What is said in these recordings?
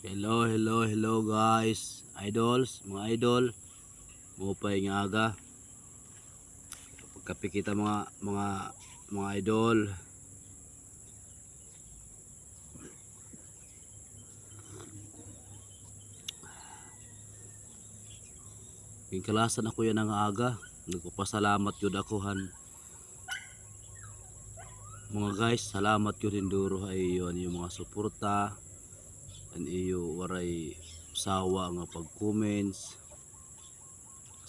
Hello guys, idols, mga idol. Mupay nga aga. Pagkapi kita mga idol. Kalasan ako yan nga aga. Nagpapasalamat yun akohan. Mga guys, salamat yun induro ay yun yung mga suporta. And iyo waray sawa nga pag-comments.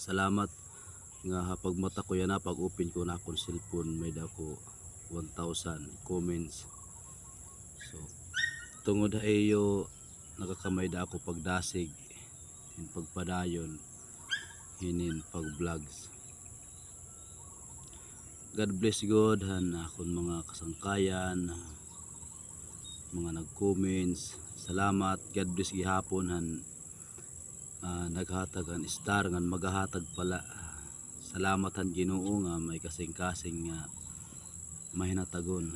Salamat nga hapag mata ko yan na pag open ko na akong cellphone may dako 1,000 comments. So tungod ay iyo nakakamay da ako pagdasig in pagpadayon hinin pag vlogs. God bless God han akon mga kasangkayan, mga nag-comments. Salamat, God bless gihapon han naghatag ang star ngan magahatag pala. Salamat han Ginoo nga may kasing-kasing nga mahinatagon.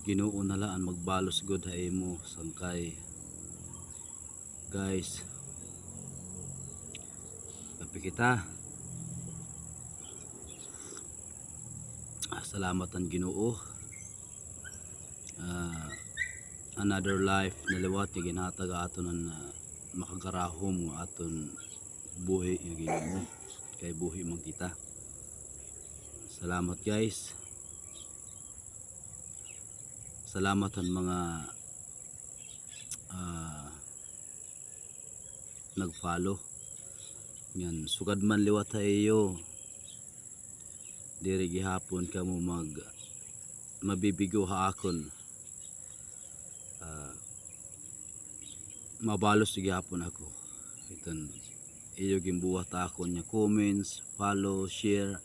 Ginoo nala ang magbalos gud ha imo sangkay. Guys, kapi kita. Salamat ang Ginoo. Another life na liwat nga ginhatag aton ang makagarahom nga aton buhi nga Ginoo kay buhi man kita. Salamat guys. Salamat ang mga nag-follow. Yan sugad man liwat iyo. Diri gihapon kamo mabibigo ha akon. Mabalos gihapon ako. Iton iyo gimbuhat akon nya comments, follow, share.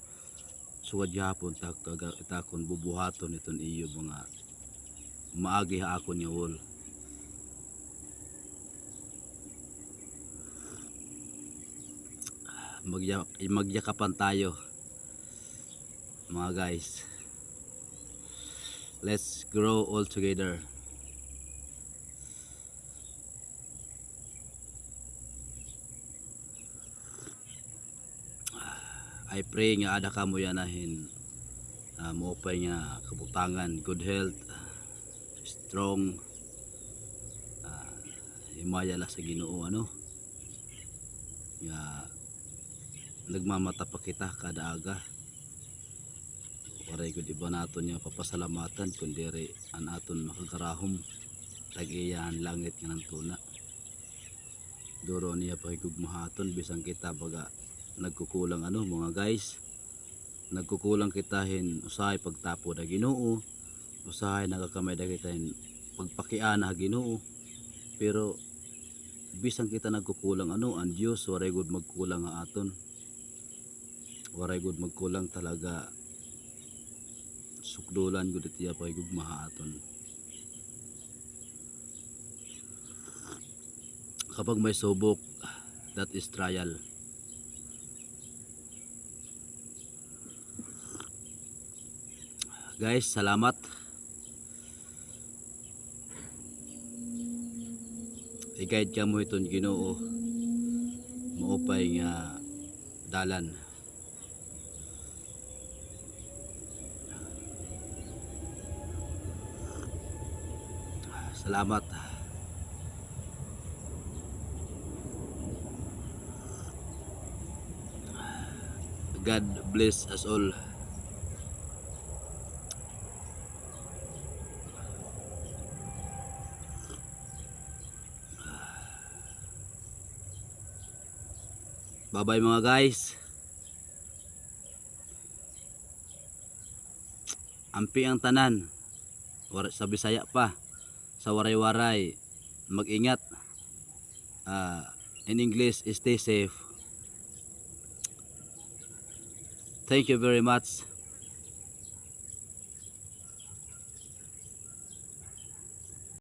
Sugad gihapon takon bubuhaton iton iyo mga maagi ha akon nya wall. Magyakapan tayo mga guys. Let's grow all together. I pray nga ada kamo yanahin maupay nga kabutangan, good health, strong, himaya la sa Ginoo ano nga nagmamata pa kita kada aga. Waray gud iba naton nga papasalamatan kundi an aton makagarahom tag-iyahan langit nga nantuna. Duro niya pahigugmahaton bisang kita baga nagkukulang ano mga guys. Nagkukulang kitahin usahay pagtapo da Ginoo, usahay nagakamay da kitahin pagpakiana ha Ginoo. Pero bisang kita nagkukulang ano ang Dios waray gud magkulang nga aton. Waray gud magkulang talaga. Sukdulan gud itiya pahigugmaha aton. Kapag may subok, that is trial. Guys, salamat. I-guide ka mo iton Ginoo maupay nga dalan. Salamat. God bless us all. Bye-bye mga guys. Ampi ang tanan. Sa Bisaya pa. Sa waray-waray. Mag-ingat. In English, stay safe. Thank you very much.